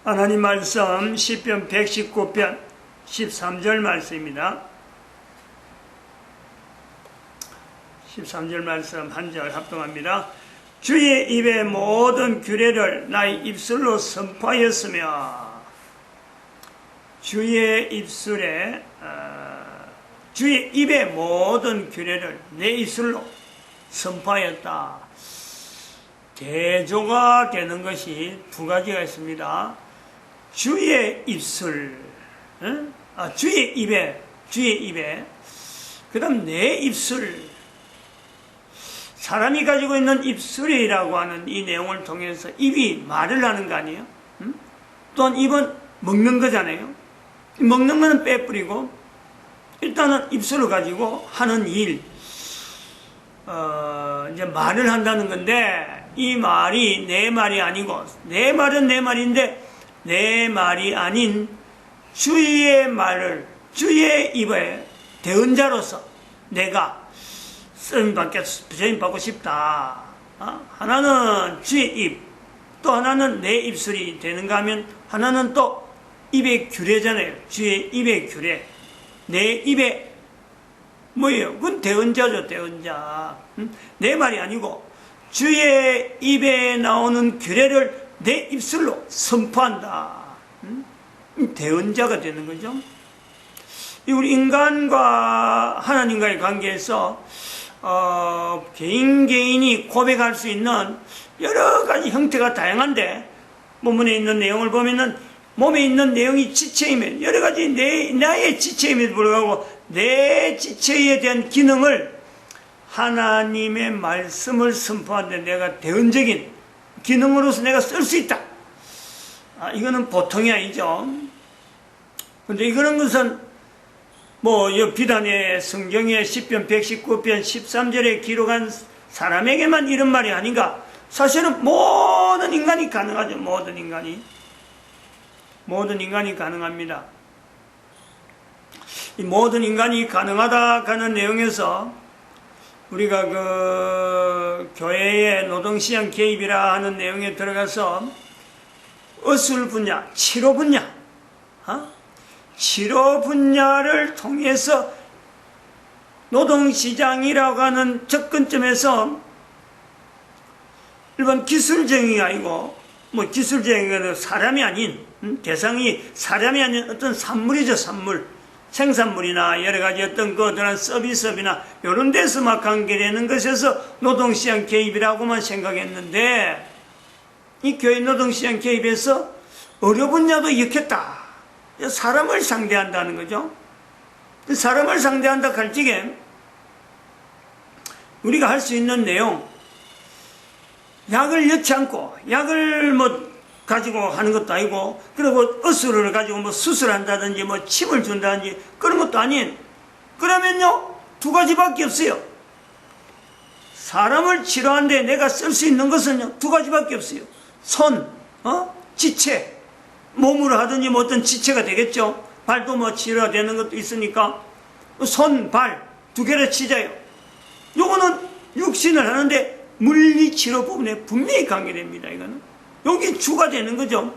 하나님 말씀 시편 119편 13절 말씀입니다. 13절 말씀 한 절 합동합니다. 주의 입의 모든 규례를 나의 입술로 선포하였으며, 주의 입의 모든 규례를 내 입술로 선포하였다. 대조가 되는 것이 두 가지가 있습니다. 주의 입술, 주의 입에, 그 다음 내 입술. 사람이 가지고 있는 입술이라고 하는 이 내용을 통해서 입이 말을 하는 거 아니에요? 또한 입은 먹는 거잖아요. 먹는 거는 빼뿌리고, 일단은 입술을 가지고 하는 일, 이제 말을 한다는 건데, 이 말이 내 말이 아니고, 내 말은 내 말인데, 내 말이 아닌 주의 말을, 주의 입에 대언자로서 내가 쓰임받고 싶다. 하나는 주의 입, 또 하나는 내 입술이 되는가 하면, 하나는 또 입의 규례잖아요. 주의 입의 규례. 내 입에 뭐예요? 그건 대언자죠, 대언자. 내 말이 아니고 주의 입에 나오는 규례를 내 입술로 선포한다. 대언자가 되는 거죠. 우리 인간과 하나님과의 관계에서 개인이 고백할 수 있는 여러 가지 형태가 다양한데, 본문에 있는 내용을 보면은 몸에 있는 내용이 지체이면 여러 가지 나의 지체임에도 불구하고 내 지체에 대한 기능을 하나님의 말씀을 선포하는데 내가 대언적인 기능으로서 내가 쓸 수 있다. 이거는 보통이 아니죠. 근데 이런 것은 비단의 성경의 시편 119편 13절에 기록한 사람에게만 이런 말이 아닌가. 사실은 모든 인간이 가능하죠. 모든 인간이 가능합니다. 이 모든 인간이 가능하다 하는 내용에서 우리가 교회의 노동시장 개입이라 하는 내용에 들어가서 의술 분야, 치료 분야를 통해서 노동시장이라고 하는 접근점에서 일반 기술쟁이가 아니고, 기술쟁이가 사람이 아닌, 대상이 사람이 아닌 어떤 산물이죠, 산물. 생산물이나 여러 가지 어떤 그런 서비스업이나 이런 데서 막 관계되는 것에서 노동시장 개입이라고만 생각했는데, 이 교회 노동시장 개입에서 의료 분야도 익혔다. 사람을 상대한다는 거죠. 사람을 상대한다 할 적에 우리가 할 수 있는 내용, 약을 넣지 않고, 약을 가지고 하는 것도 아니고, 그리고 의술을 가지고 수술한다든지, 침을 준다든지, 그런 것도 아닌, 그러면요, 두 가지밖에 없어요. 사람을 치료하는데 내가 쓸 수 있는 것은요, 두 가지밖에 없어요. 손, 지체, 몸으로 하든지 어떤 지체가 되겠죠. 발도 치료가 되는 것도 있으니까, 손, 발, 두 개를 치자요. 요거는 육신을 하는데, 물리치료 부분에 분명히 관계됩니다. 이거는 여기 주가 되는 거죠.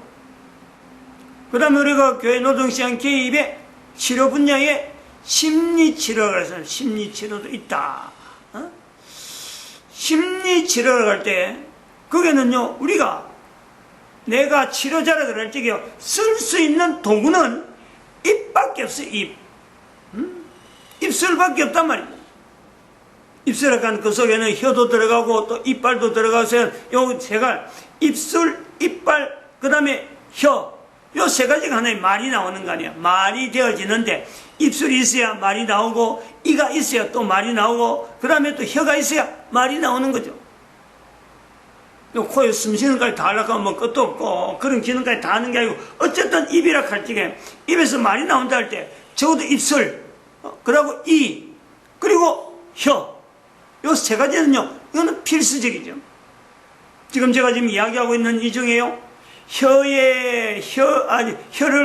그 다음에 우리가 교회 노동시장 개입의 치료 분야에 심리치료가 해서 심리치료도 있다. 심리치료를 할 때 거기는요, 우리가 내가 치료자라 그럴 적에 쓸 수 있는 도구는 입밖에 없어요. 입술밖에 없단 말이에요. 입술에 간 그 속에는 혀도 들어가고 또 이빨도 들어가서 요 세 가지, 입술, 이빨, 그 다음에 혀, 요 세 가지가 하나의 말이 나오는 거 아니야. 말이 되어지는데 입술이 있어야 말이 나오고, 이가 있어야 또 말이 나오고, 그 다음에 또 혀가 있어야 말이 나오는 거죠. 요 코에 숨 쉬는 까지 다 하려고 하면 끝도 없고, 그런 기능까지 다 하는 게 아니고, 어쨌든 입이라 할 적에 입에서 말이 나온다 할 때 적어도 입술, 그리고 이, 그리고 혀, 요 세 가지는요, 이거는 필수적이죠. 지금 제가 이야기하고 있는 이 중에요, 혀를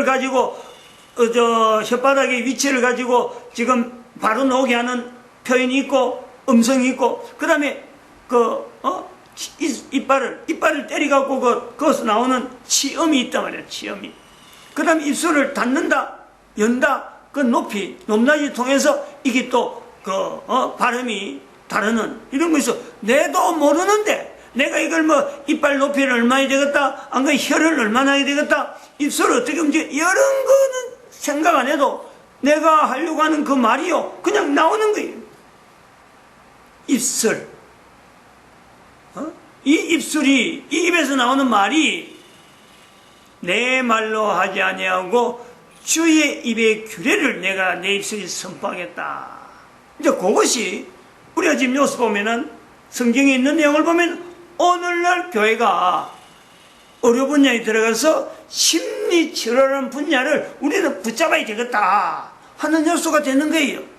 가지고, 혓바닥의 위치를 가지고 지금 바로 나오게 하는 표현이 있고, 음성이 있고, 그 다음에, 이빨을 때리갖고 거기서 나오는 치음이 있단 말이야, 치음이. 그 다음에 입술을 닫는다, 연다, 그 높이, 높낮이 통해서 이게 또, 발음이 다르는 이런 거 있어. 내도 모르는데, 내가 이걸 뭐, 이빨 높이를 얼마나 해야 되겠다, 안 그래, 혀를 얼마나 해야 되겠다, 입술을 어떻게 움직여, 이런 거는 생각 안 해도 내가 하려고 하는 그 말이요, 그냥 나오는 거예요. 입술. 이 입술이, 이 입에서 나오는 말이 내 말로 하지 아니하고 주의 입의 규례를 내가 내 입술이 선포하겠다. 이제 그것이 우리가 지금 여기서 보면은 성경에 있는 내용을 보면 오늘날 교회가 의료 분야에 들어가서 심리치료라는 분야를 우리는 붙잡아야 되겠다 하는 요소가 되는 거예요.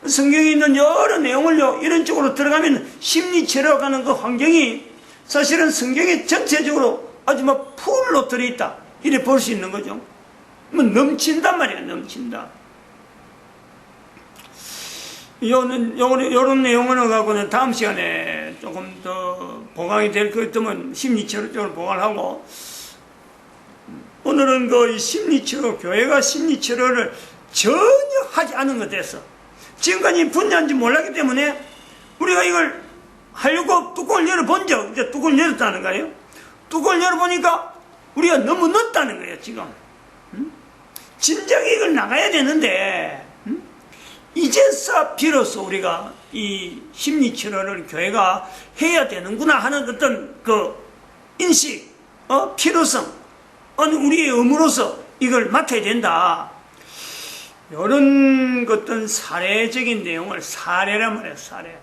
성경에 있는 여러 내용을요, 이런 쪽으로 들어가면 심리치료가 가는 그 환경이 사실은 성경에 전체적으로 아주 막 풀로 들어있다. 이래 볼 수 있는 거죠. 뭐 넘친단 말이야, 넘친다. 요런 내용을 갖고는 다음 시간에 조금 더 보강이 될 것 같으면 심리치료 쪽으로 보강을 하고, 오늘은 그 심리치료, 교회가 심리치료를 전혀 하지 않은 것 같아서 지금까지 분야인지 몰랐기 때문에 우리가 이걸 하려고 뚜껑을 열어본 적, 이제 뚜껑을 열었다는 거예요. 뚜껑을 열어보니까 우리가 너무 늦다는 거예요, 지금. 진작 이걸 나가야 되는데, 이제서 비로소 우리가 이 심리치료를 교회가 해야 되는구나 하는 어떤 그 인식, 필요성, 우리의 의무로서 이걸 맡아야 된다. 이런 어떤 사례적인 내용을, 사례란 말이에요, 사례.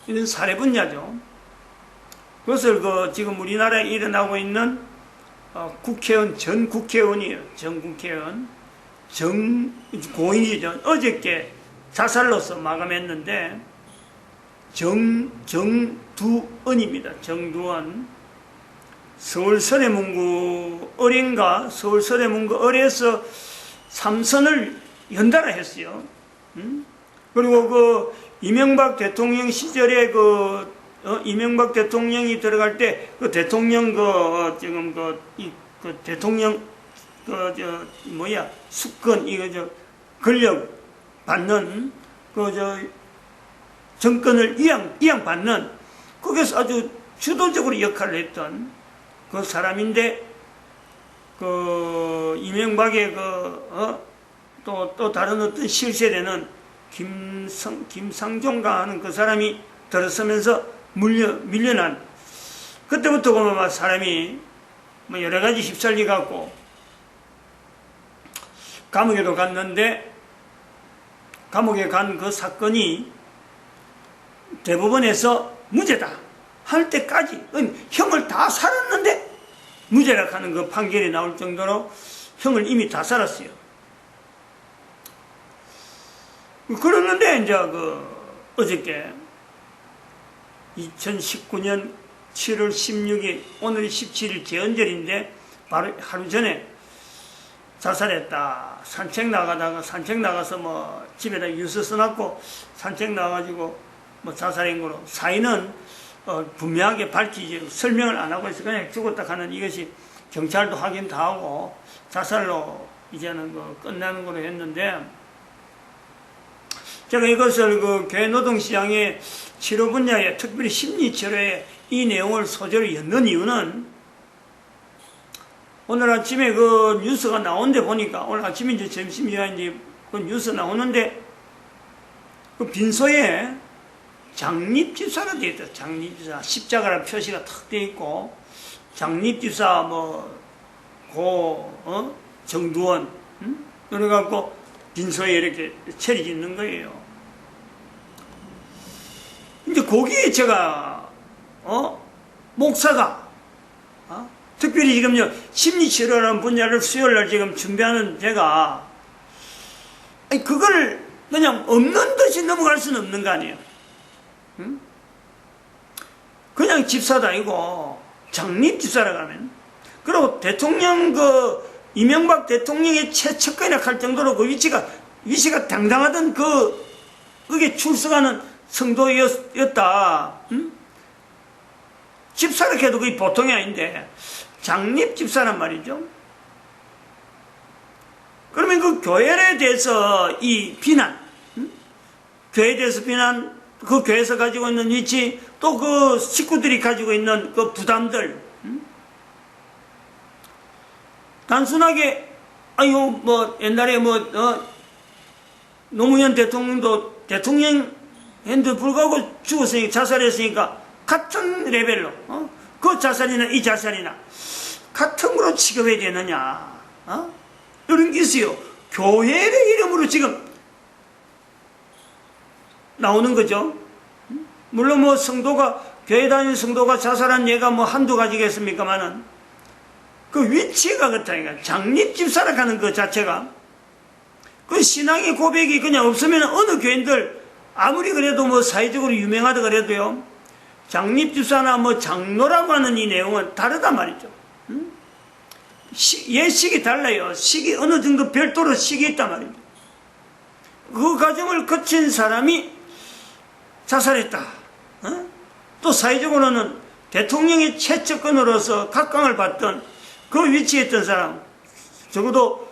이런 사례 분야죠. 그것을 지금 우리나라에 일어나고 있는 국회의원, 전 국회의원이에요. 전 국회의원. 고인이죠. 어저께 자살로서 마감했는데, 정두원입니다. 정두원. 서울 서대문구 을인가, 서울 서대문구 을에서 3선을 연달아 했어요. 그리고 이명박 대통령 시절에 이명박 대통령이 들어갈 때 대통령 대통령 수권 권력 받는 정권을 이양받는 거기서 아주 주도적으로 역할을 했던 그 사람인데, 이명박의 또 다른 어떤 실세되는 김상종가 하는 그 사람이 들어서면서 밀려난, 그때부터 보면 사람이 뭐 여러 가지 휩쓸려 갖고 감옥에도 갔는데, 감옥에 간 그 사건이 대법원에서 무죄다 할 때까지 형을 다 살았는데 무죄라 하는 그 판결이 나올 정도로 형을 이미 다 살았어요. 그러는데 이제 어저께 2019년 7월 16일, 오늘이 17일 제헌절인데 바로 하루 전에 자살했다. 산책 나가서 뭐 집에다 유서 써놨고 산책 나가가지고 뭐 자살한 거로, 사인은 분명하게 밝히지 설명을 안 하고 있어. 그냥 죽었다 하는, 이것이 경찰도 확인 다 하고 자살로 이제는 끝나는 거로 했는데, 제가 이것을 교회 노동시장의 치료 분야에, 특별히 심리치료에 이 내용을 소재로 엮는 이유는, 오늘 아침에 뉴스가 나온데 보니까, 오늘 아침에 이제 점심시간인데 뉴스 나오는데, 빈소에 장립집사로 되어 있다. 장립집사. 십자가라는 표시가 탁 되어 있고, 장립집사 정두원, 그래갖고 빈소에 이렇게 체리 짓는 거예요. 근데 거기에 제가, 목사가, 특별히 지금 심리치료라는 분야를 수요일날 지금 준비하는 제가, 그걸 그냥 없는 듯이 넘어갈 수는 없는 거 아니에요. 응? 그냥 집사도 아니고 장립집사라고 하면, 그리고 대통령 이명박 대통령의 최측근이라 할 정도로 그 위치가 당당하던 그게 출석하는 성도였다. 집사라 해도 그게 보통이 아닌데 장립 집사란 말이죠. 그러면 그 교회에 대해서 이 비난, 교회에 대해서 비난, 그 교회에서 가지고 있는 위치, 또 그 식구들이 가지고 있는 그 부담들, 단순하게 아유 뭐 옛날에 노무현 대통령도 대통령인데 불구하고 죽었으니까, 자살했으니까 같은 레벨로 그 자살이나 이 자살이나 같은 거로 취급해야 되느냐, 이런 게 있어요. 교회의 이름으로 지금 나오는 거죠. 물론 뭐 교회 다니는 성도가 자살한 예가 뭐 한두 가지겠습니까만은 그 위치가 그렇다니까. 장립집사라 하는 그 자체가, 그 신앙의 고백이 그냥 없으면 어느 교인들 아무리 그래도 뭐 사회적으로 유명하다 그래도요, 장립집사나 뭐 장로라고 하는 이 내용은 다르단 말이죠. 예식이 달라요. 식이 어느 정도 별도로 식이 있단 말입니다. 그 과정을 거친 사람이 자살했다. 또 사회적으로는 대통령의 최측근으로서 각광을 받던 그 위치에 있던 사람, 적어도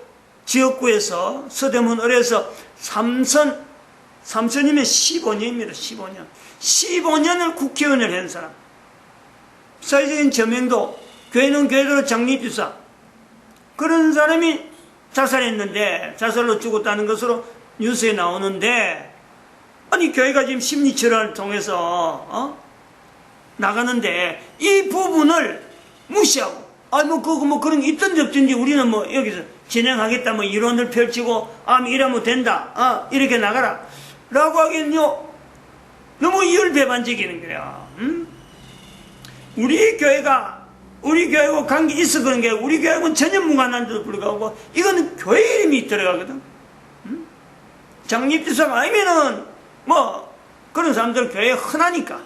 지역구에서 서대문 을에서 삼선이면 15년입니다. 15년을 국회의원을 한 사람, 사회적인 저명도, 교회는 교회대로 장립집사, 그런 사람이 자살했는데, 자살로 죽었다는 것으로 뉴스에 나오는데, 아니 교회가 지금 심리치료를 통해서 나가는데 이 부분을 무시하고, 그런 게 있든지 없든지 우리는 뭐 여기서 진행하겠다, 뭐 이론을 펼치고, 이러면 된다, 이렇게 나가라 라고 하기는요, 너무 이율배반적인 거야. 우리 교회하고 관계 있어 그런 게, 우리 교회하고는 전혀 무관한데도 불구하고 이거는 교회 이름이 들어가거든. 장립집사가 아니면은 뭐 그런 사람들 교회에 흔하니까,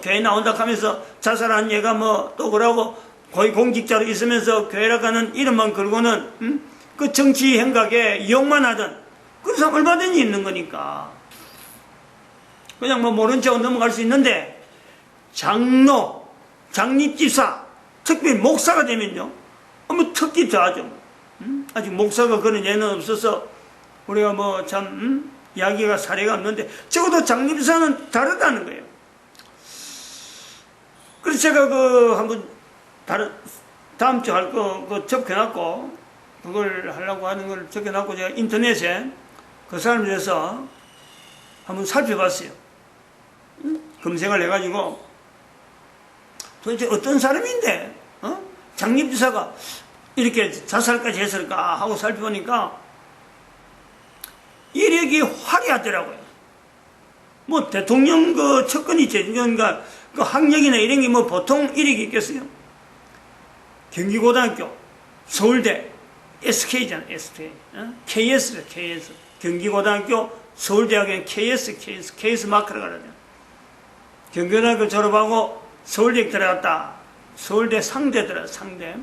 교회 나온다 하면서 자살한 얘가 뭐 또 그러고 거의 공직자로 있으면서 교회라고 하는 이름만 걸고는 그 정치 행각에 이용만 하던 그런 사람 얼마든지 있는 거니까 그냥 뭐 모른 척 넘어갈 수 있는데, 장로, 장립집사, 특별히 목사가 되면요, 뭐 특기 더하죠. 아직 목사가 그런 예는 없어서 우리가 뭐 참 이야기가 사례가 없는데, 적어도 장립집사는 다르다는 거예요. 그래서 제가 한번 다음 주 할 거 적혀놨고, 그걸 하려고 하는 걸 적혀놨고, 제가 인터넷에 그 사람에 대해서 한번 살펴봤어요. 검색을 해가지고 도대체 어떤 사람인데 장립집사가 이렇게 자살까지 했을까 하고 살펴보니까 이력이 화려하더라고요. 뭐 대통령 그 측근이 그러니까 그 학력이나 이런 게 뭐 보통 이력이 있겠어요. 경기고등학교, 서울대, SK잖아, SK, KS래, KS. 경기고등학교, 서울대학교는 KS 마크라고 그러죠. 경기고등학교 졸업하고 서울대 들어갔다. 서울대 상대 들어갔다, 상대.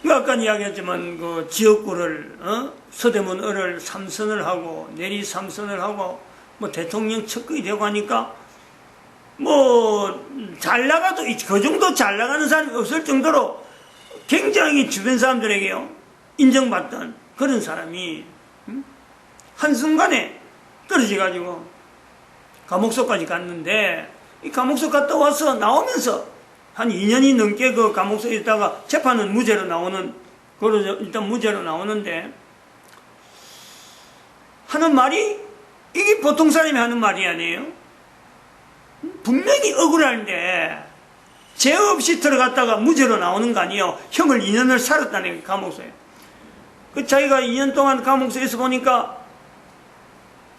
아까 이야기했지만 그 지역구를 서대문 을을 3선을 하고 내리 3선을 하고 뭐 대통령 측근이 되고 하니까 뭐 잘 나가도 그 정도 잘 나가는 사람이 없을 정도로 굉장히 주변 사람들에게요 인정받던 그런 사람이 한순간에 떨어져가지고 감옥소까지 갔는데, 이 감옥소 갔다 와서 나오면서 한 2년이 넘게 그 감옥소에 있다가 재판은 무죄로 나오는, 일단 무죄로 나오는데, 하는 말이 이게 보통 사람이 하는 말이 아니에요. 분명히 억울한데 죄 없이 들어갔다가 무죄로 나오는 거 아니에요. 형을 2년을 살았다는 감옥소에. 그 자기가 2년 동안 감옥소에서 보니까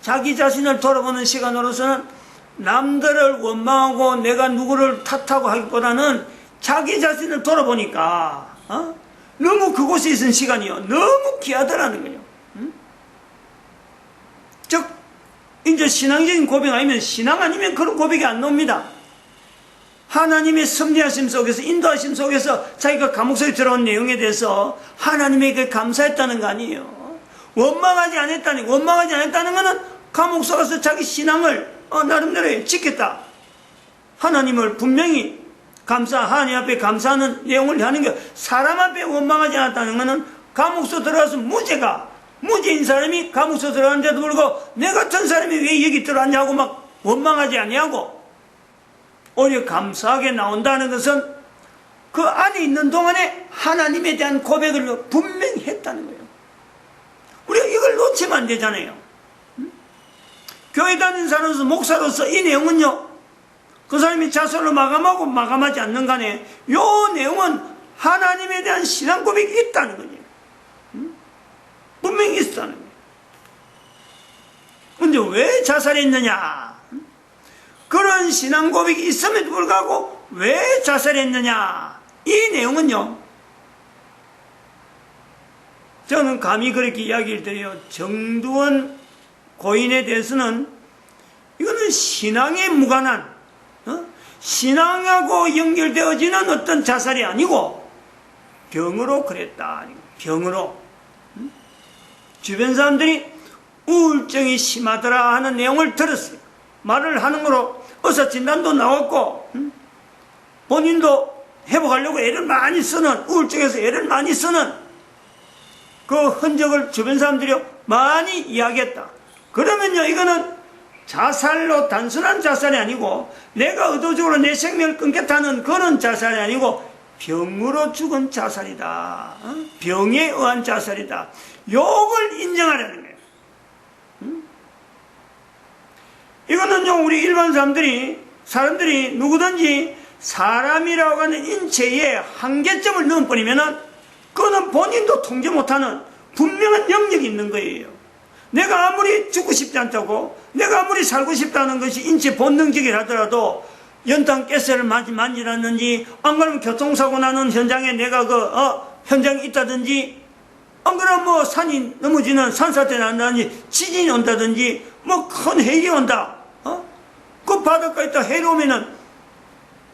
자기 자신을 돌아보는 시간으로서는 남들을 원망하고 내가 누구를 탓하고 하기보다는 자기 자신을 돌아보니까 너무 그곳에 있은 시간이요 너무 귀하더라는 거예요. 즉 이제 신앙적인 고백 아니면, 신앙 아니면 그런 고백이 안 나옵니다. 하나님의 섭리하심 속에서, 인도하심 속에서 자기가 감옥소에 들어온 내용에 대해서 하나님에게 감사했다는 거 아니에요. 원망하지 않았다는 것은 감옥서 가서 자기 신앙을 나름대로 지켰다. 하나님을 분명히 하나님 앞에 감사하는 내용을 하는 게, 사람 앞에 원망하지 않았다는 것은 감옥서 들어가서 무죄인 사람이 감옥서 들어가는데도 불구하고 내 같은 사람이 왜 여기 들어왔냐고 막 원망하지 아니하고 오히려 감사하게 나온다는 것은 그 안에 있는 동안에 하나님에 대한 고백을 분명히 했다는 거예요. 우리가 이걸 놓치면 안 되잖아요. 교회 다니는 사람으로서, 목사로서 이 내용은요, 그 사람이 자살로 마감하고 마감하지 않는 간에 이 내용은 하나님에 대한 신앙 고백이 있다는 거예요. 분명히 있다는 거예요. 근데 왜 자살했느냐? 그런 신앙 고백이 있음에도 불구하고 왜 자살했느냐? 이 내용은요, 저는 감히 그렇게 이야기를 드려요. 정두원 고인에 대해서는 이거는 신앙에 무관한, 신앙하고 연결되어지는 어떤 자살이 아니고 병으로 그랬다. 병으로. 주변 사람들이 우울증이 심하더라 하는 내용을 들었어요. 말을 하는 거로 의사진단도 나왔고, 본인도 회복하려고 애를 많이 쓰는, 우울증에서 애를 많이 쓰는 그 흔적을 주변 사람들이 많이 이야기했다. 그러면요, 이거는 자살로, 단순한 자살이 아니고 내가 의도적으로 내 생명을 끊겠다는 그런 자살이 아니고 병으로 죽은 자살이다. 병에 의한 자살이다. 요걸 인정하라는 거예요. 이거는요, 우리 일반 사람들이 누구든지 사람이라고 하는 인체에 한계점을 넘어버리면은 그거는 본인도 통제 못하는 분명한 영역이 있는 거예요. 내가 아무리 죽고 싶지 않다고, 내가 아무리 살고 싶다는 것이 인체 본능적이라 하더라도 연탄 가스를 만지라든지, 안 그러면 교통사고 나는 현장에 내가 현장에 있다든지, 안 그러면 뭐 산이 넘어지는 산사태 난다든지, 지진이 온다든지, 뭐 큰 해일이 온다. 그 바닷가에 있다 해일 오면은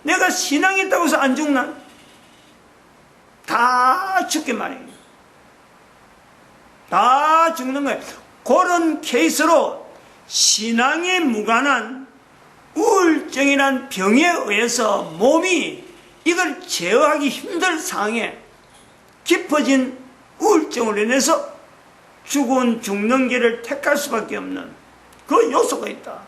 내가 신앙이 있다고 해서 안 죽나? 다 죽게 말이에요. 다 죽는 거예요. 그런 케이스로 신앙에 무관한 우울증이란 병에 의해서 몸이 이걸 제어하기 힘들 상황에 깊어진 우울증으로 인해서 죽는 길을 택할 수밖에 없는 그 요소가 있다.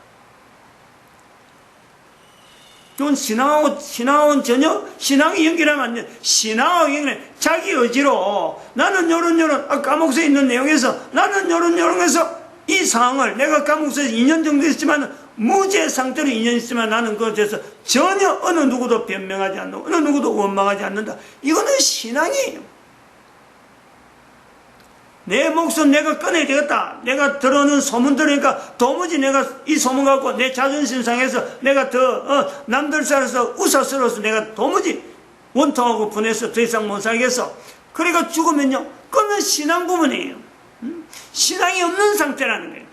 이건 신앙하고는 전혀, 신앙이 연결하면 안 돼. 신앙하고 연결해. 자기 의지로, 나는 요런, 감옥서에 있는 내용에서, 나는 요런 해서 이 상황을, 내가 감옥서에서 2년 정도 있지만, 무죄 상태로 2년 있지만 나는 그것에 대해서 전혀 어느 누구도 변명하지 않는다. 어느 누구도 원망하지 않는다. 이거는 신앙이에요. 내 목숨 내가 꺼내야 되겠다. 내가 들어오는 소문 들으니까 도무지 내가 이 소문 갖고 내 자존심 상해서 내가 더 남들 살아서 우사스러워서 내가 도무지 원통하고 분해서 더 이상 못 살겠어. 그러니까 죽으면요, 그건 신앙 부분이에요. 신앙이 없는 상태라는 거예요.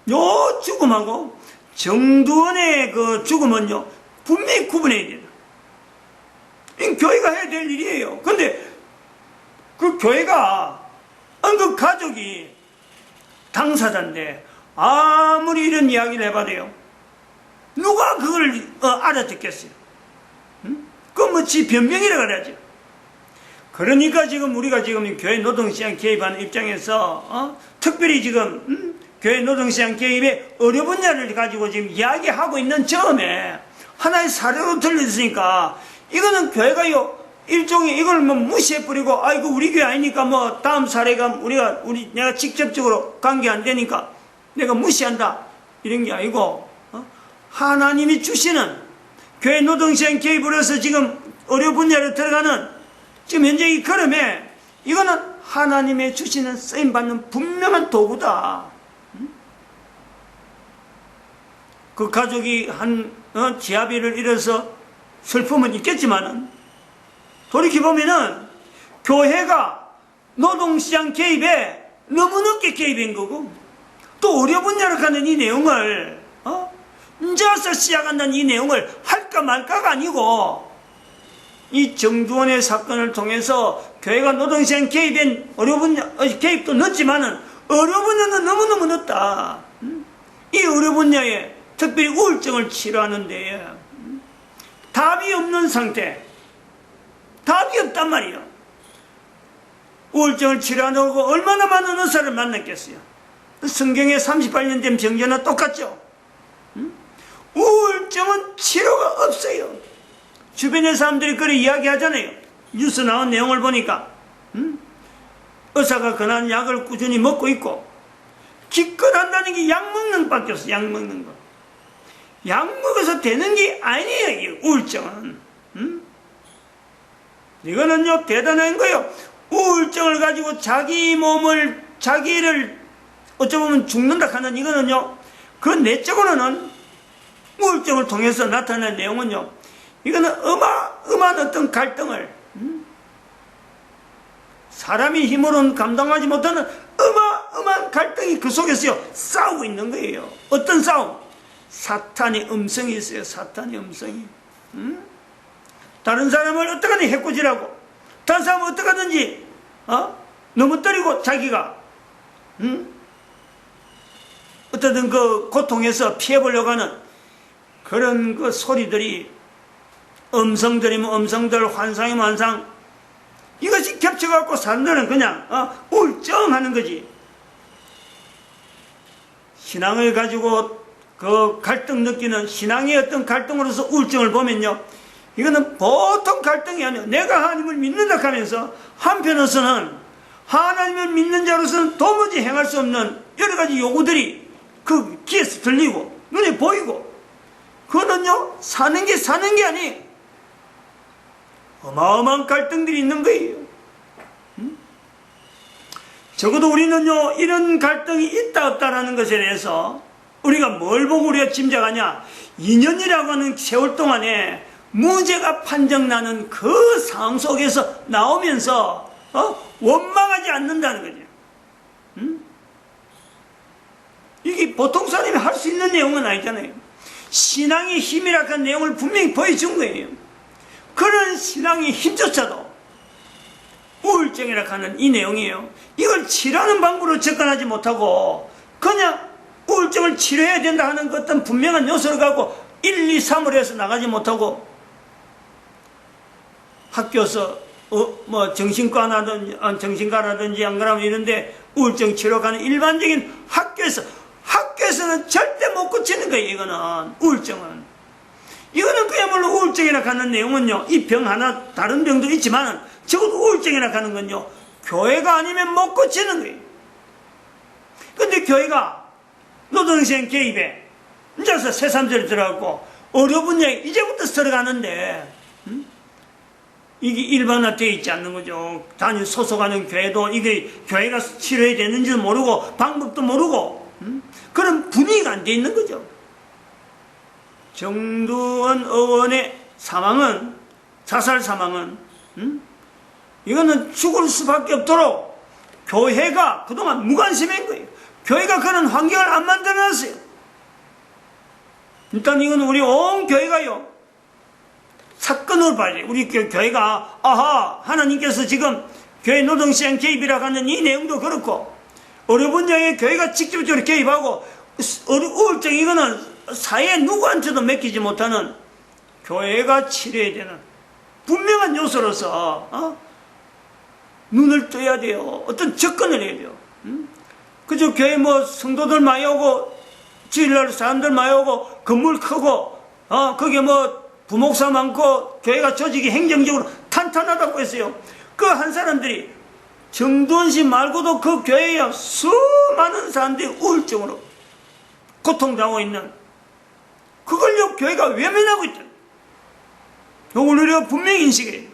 요 죽음하고 정두원의 그 죽음은요, 분명히 구분해야 돼요. 이 교회가 해야 될 일이에요. 근데 그 교회가, 그 가족이 당사자인데 아무리 이런 이야기를 해봐도요, 누가 그걸 알아듣겠어요? 그건 뭐 지 변명이라 그래야지. 그러니까 지금 우리가 지금 교회 노동시장 개입하는 입장에서 특별히 지금 교회 노동시장 개입의 의료 분야를 가지고 지금 이야기하고 있는 점에 하나의 사례로 들려있으니까, 이거는 교회가요, 일종의 이걸 뭐 무시해버리고, 아이고 우리 교회 아니니까 뭐 다음 사례가 내가 직접적으로 관계 안 되니까 내가 무시한다, 이런 게 아니고, 하나님이 주시는 교회 노동시장 개입을 해서 지금 의료 분야로 들어가는 지금 현재 이 걸음에, 이거는 하나님의 주시는 쓰임받는 분명한 도구다. 그 가족이 지아비를 잃어서 슬픔은 있겠지만은, 돌이켜보면은 교회가 노동시장 개입에 너무 늦게 개입한 거고, 또 의료 분야로 가는 이 내용을 이제 와서 시작한다는 이 내용을 할까 말까가 아니고, 이 정두원의 사건을 통해서 교회가 노동시장 개입된 개입도 늦지만은 의료 분야는 너무너무 늦다. 이 의료 분야에 특별히 우울증을 치료하는데 답이 없는 상태, 답이 없단 말이에요. 우울증을 치료하려고 얼마나 많은 의사를 만났겠어요. 성경에 38년 된 병자나 똑같죠. 우울증은 치료가 없어요. 주변의 사람들이 그렇게 이야기하잖아요. 뉴스 나온 내용을 보니까 의사가 권한 약을 꾸준히 먹고 있고 기껏 한다는 게 약 먹는 밖에 없어. 약 먹는 거. 약 먹어서 되는 게 아니에요. 이 우울증은. 이거는요 대단한 거예요. 우울증을 가지고 자기를 어쩌면 죽는다 하는 이거는요, 그 내적으로는 우울증을 통해서 나타낸 내용은요, 이거는 어마어마한 어떤 갈등을 사람이 힘으로는 감당하지 못하는 어마어마한 갈등이 그 속에서요 싸우고 있는 거예요. 어떤 싸움? 사탄의 음성이 있어요. 사탄의 음성이. 다른 사람을 어떻게든 해코지라고, 다른 사람을 어떻게든지 넘어뜨리고 자기가 어떤 그 고통에서 피해보려고 하는 그런 그 소리들이, 음성들이면 음성들, 환상이면 환상, 이것이 겹쳐갖고 사람들은 그냥 우울증하는 거지. 신앙을 가지고 그 갈등 느끼는 신앙의 어떤 갈등으로서 우울증을 보면요, 이거는 보통 갈등이 아니에요. 내가 하나님을 믿는다 하면서 한편으로서는 하나님을 믿는 자로서는 도무지 행할 수 없는 여러 가지 요구들이 그 귀에서 들리고 눈에 보이고, 그거는요 사는 게 아니에요. 어마어마한 갈등들이 있는 거예요. 적어도 우리는요 이런 갈등이 있다 없다라는 것에 대해서 우리가 뭘 보고 우리가 짐작하냐, 2년이라고 하는 세월 동안에 무죄가 판정나는 그 상황 속에서 나오면서 원망하지 않는다는 거죠. 이게 보통 사람이 할 수 있는 내용은 아니잖아요. 신앙의 힘이라는 그 내용을 분명히 보여준 거예요. 그런 신앙의 힘조차도 우울증이라 하는 이 내용이에요. 이걸 치료하는 방법으로 접근하지 못하고 그냥 우울증을 치료해야 된다 하는 그 어떤 분명한 요소를 갖고 1, 2, 3을 해서 나가지 못하고 학교에서 정신과라든지 안 그러면 이런데 우울증 치료 가는 일반적인 학교에서는 절대 못 고치는 거예요. 이거는 우울증은. 이거는 그야말로 우울증이라 하는 내용은요, 이 병 하나 다른 병도 있지만 적어도 우울증이라 하는 건요 교회가 아니면 못 고치는 거예요. 근데 교회가 노동시장 개입에 이제서 새삼스레 들어가고 의료 분야에 이제부터 들어가는데 이게 일반화되어 있지 않는 거죠. 단위 소속하는 교회도 이게 교회가 치료해야 되는지도 모르고 방법도 모르고 그런 분위기가 안 돼 있는 거죠. 정두원 의원의 사망은, 자살 사망은 이거는 죽을 수밖에 없도록 교회가 그동안 무관심한 거예요. 교회가 그런 환경을 안 만들어놨어요. 일단 이건 우리 온 교회가요 사건으로 봐야 돼요. 우리 교회가 하나님께서 지금 교회 노동시장 개입이라고 하는 이 내용도 그렇고 어느 분야에 교회가 직접적으로 개입하고 우울증 이거는 사회 누구한테도 맡기지 못하는 교회가 치료해야 되는 분명한 요소로서 눈을 떠야 돼요. 어떤 접근을 해야 돼요. 그저 교회 성도들 많이 오고 주일날 사람들 많이 오고 건물 크고 거기에 부목사 많고 교회가 조직이 행정적으로 탄탄하다고 했어요. 그 한 사람들이 정두원 씨 말고도 그 교회에 수많은 사람들이 우울증으로 고통당하고 있는 그걸요 교회가 외면하고 있다. 이걸 우리가 분명히 인식해야 돼요.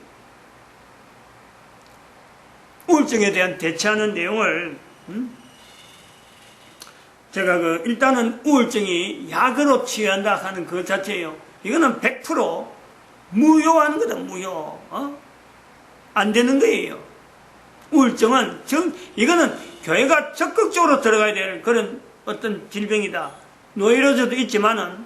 우울증에 대한 대처하는 내용을 제가 일단은 우울증이 약으로 치유한다 하는 그 자체예요. 이거는 100% 무효하는 거다. 무효. 안 되는 거예요. 우울증은 이거는 교회가 적극적으로 들어가야 될 그런 어떤 질병이다. 노이로제도 있지만은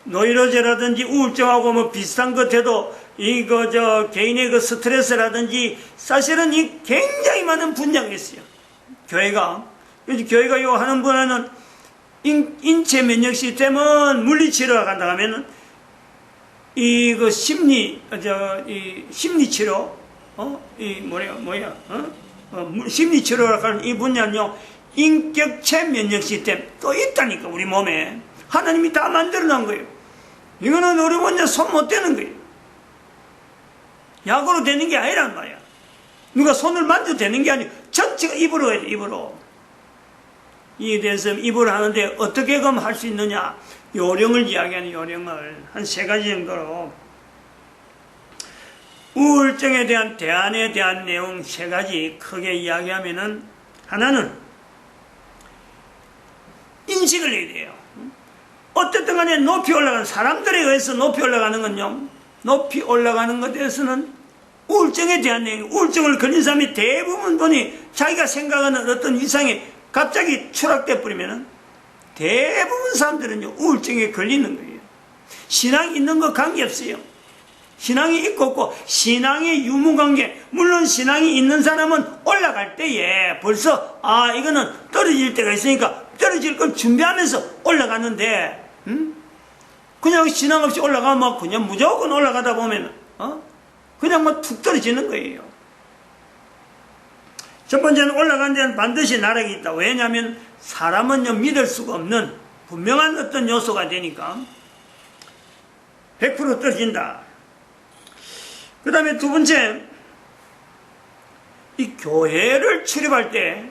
노이로제라든지 우울증하고 뭐 비슷한 것 해도 개인의 그 스트레스라든지 사실은 이 굉장히 많은 분야가 있어요. 교회가. 그래서 교회가 요 하는 분야는 인체 면역 시스템은 물리치료가 간다 하면은 심리치료, 심리치료라고 하는 이 분야는요, 인격체 면역 시스템 또 있다니까, 우리 몸에. 하나님이 다 만들어 놓은 거예요. 이거는 우리 혼자 손 못 대는 거예요. 약으로 되는 게 아니란 말이야. 누가 손을 만져도 되는 게 아니고, 전체가 입으로 해야 돼, 입으로. 이에 대해서 입으로 하는데 어떻게 그럼 할 수 있느냐? 요령을 이야기하는 요령을 한 3가지 정도로. 우울증에 대한 대안에 대한 내용 3가지 크게 이야기하면은, 하나는 인식을 해야 돼요. 어쨌든 간에 높이 올라가는, 사람들에 의해서 높이 올라가는 건요, 높이 올라가는 것에 대해서는 우울증에 대한 내용, 우울증을 걸린 사람이 대부분 보니 자기가 생각하는 어떤 이상이 갑자기 추락돼 버리면은 대부분 사람들은요, 우울증에 걸리는 거예요. 신앙이 있는 거 관계없어요. 신앙이 있고 없고, 신앙의 유무관계. 물론 신앙이 있는 사람은 올라갈 때에 벌써, 이거는 떨어질 때가 있으니까 떨어질 걸 준비하면서 올라가는데, 그냥 신앙 없이 올라가면 그냥 무조건 올라가다 보면, 그냥 툭 떨어지는 거예요. 첫 번째는 올라간 데는 반드시 나락이 있다. 왜냐하면 사람은요, 믿을 수가 없는 분명한 어떤 요소가 되니까 100% 떨어진다. 그 다음에 두 번째, 이 교회를 출입할 때,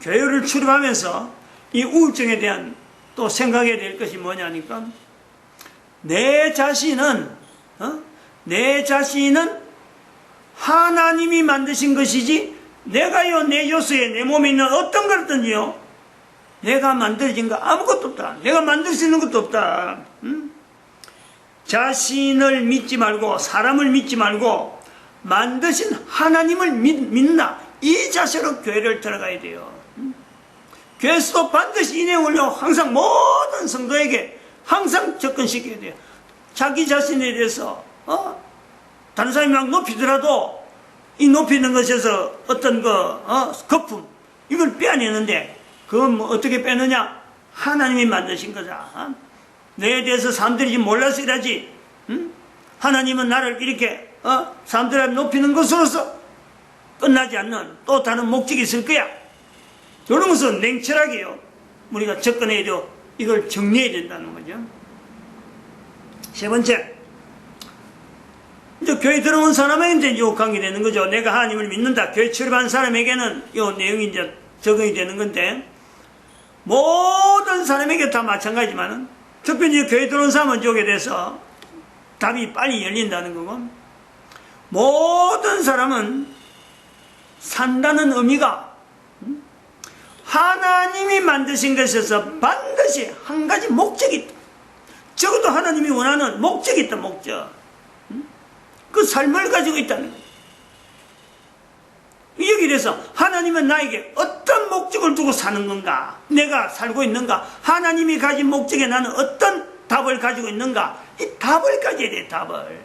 교회를 출입하면서 이 우울증에 대한 또 생각해야 될 것이 뭐냐니까, 내 자신은 하나님이 만드신 것이지, 내가요, 내 요소에, 내 몸에 있는 어떤 것든지요, 내가 만들어진 거 아무것도 없다. 내가 만들 수 있는 것도 없다. 자신을 믿지 말고, 사람을 믿지 말고, 만드신 하나님을 믿나, 이 자세로 교회를 들어가야 돼요. 교회에서도 반드시 이 내용을요, 항상 모든 성도에게 항상 접근시켜야 돼요. 자기 자신에 대해서, 다른 사람이 막 높이더라도, 이 높이는 것에서 어떤 거품, 이걸 빼내는데, 그건 뭐 어떻게 빼느냐? 하나님이 만드신 거다. 내에 대해서 사람들이 몰라서 이러지. 하나님은 나를 이렇게 사람들을 높이는 것으로서 끝나지 않는 또 다른 목적이 있을 거야. 이런 것은 냉철하게요, 우리가 접근해야 되고 이걸 정리해야 된다는 거죠. 세 번째, 이제 교회 들어온 사람에게 이제 요 관계되는 거죠. 내가 하나님을 믿는다. 교회 출입한 사람에게는 요 내용이 이제 적용이 되는 건데, 모든 사람에게 다 마찬가지지만은, 특별히 교회 들어온 사람은 여기에 대해서 답이 빨리 열린다는 거고, 모든 사람은 산다는 의미가 하나님이 만드신 것에서 반드시 한 가지 목적이 있다. 적어도 하나님이 원하는 목적이 있다, 목적. 그 삶을 가지고 있다는 거예요. 여기 이래서 하나님은 나에게 어떤 목적을 두고 사는 건가? 내가 살고 있는가? 하나님이 가진 목적에 나는 어떤 답을 가지고 있는가? 이 답을 가져야 돼, 답을.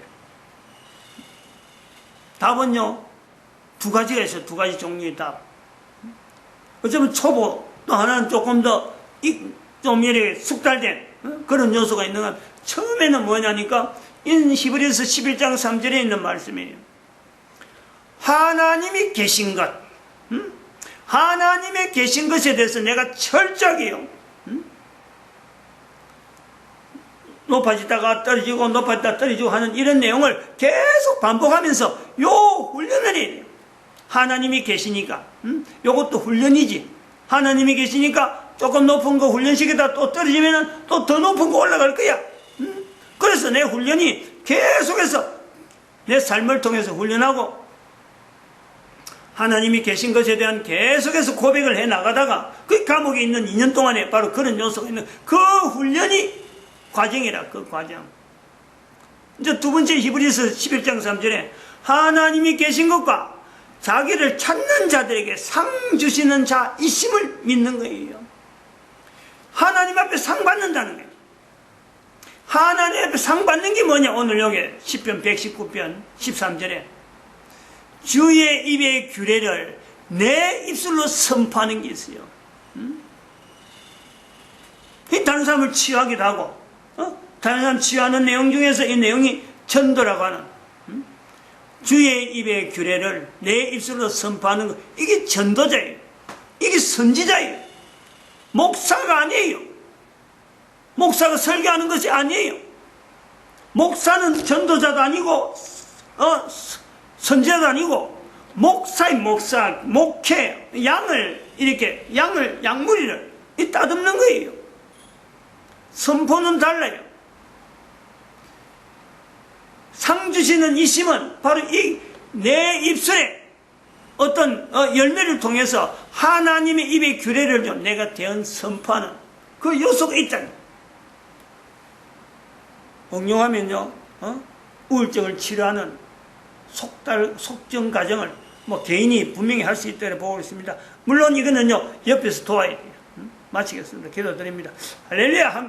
답은요, 2가지가 있어요. 2가지 종류의 답. 어쩌면 초보, 또 하나는 조금 더 좀 이렇게 숙달된 그런 요소가 있는 건, 처음에는 뭐냐니까 히브리서 11장 3절에 있는 말씀이에요. 하나님이 계신 것, 하나님의 계신 것에 대해서 내가 철저하게요, 높아지다가 떨어지고 높아지다가 떨어지고 하는 이런 내용을 계속 반복하면서 요 훈련을 해야 돼요. 하나님이 계시니까, 요것도 훈련이지. 하나님이 계시니까 조금 높은 거 훈련시키다 또 떨어지면 또 더 높은 거 올라갈 거야. 그래서 내 훈련이 계속해서 내 삶을 통해서 훈련하고, 하나님이 계신 것에 대한 계속해서 고백을 해 나가다가 그 감옥에 있는 2년 동안에 바로 그런 요소가 있는 그 훈련이 과정이라, 그 과정. 이제 두 번째 히브리서 11장 3절에 하나님이 계신 것과 자기를 찾는 자들에게 상 주시는 자이심을 믿는 거예요. 하나님 앞에 상 받는다는 거예요. 하나님 앞에 상 받는 게 뭐냐? 오늘 여기 10편 119편 13절에 주의 입의 규례를 내 입술로 선포하는 게 있어요. 다른 사람을 치유하기도 하고, 다른 사람 치유하는 내용 중에서 이 내용이 전도라고 하는, 주의 입의 규례를 내 입술로 선포하는 것, 이게 전도자예요. 이게 선지자예요. 목사가 아니에요. 목사가 설교하는 것이 아니에요. 목사는 전도자도 아니고, 선지자도 아니고, 목사의 목사, 목회, 양무리를 따듬는 거예요. 선포는 달라요. 상 주시는 이 심은 바로 이 내 입술에 어떤 열매를 통해서 하나님의 입의 규례를 좀 내가 대언 선포하는 그 요소가 있잖아요. 응용하면요, 우울증을 치료하는 속정 과정을 개인이 분명히 할 수 있다고 보고 있습니다. 물론 이거는요, 옆에서 도와야 돼요. 마치겠습니다. 기도드립니다. 할렐루야.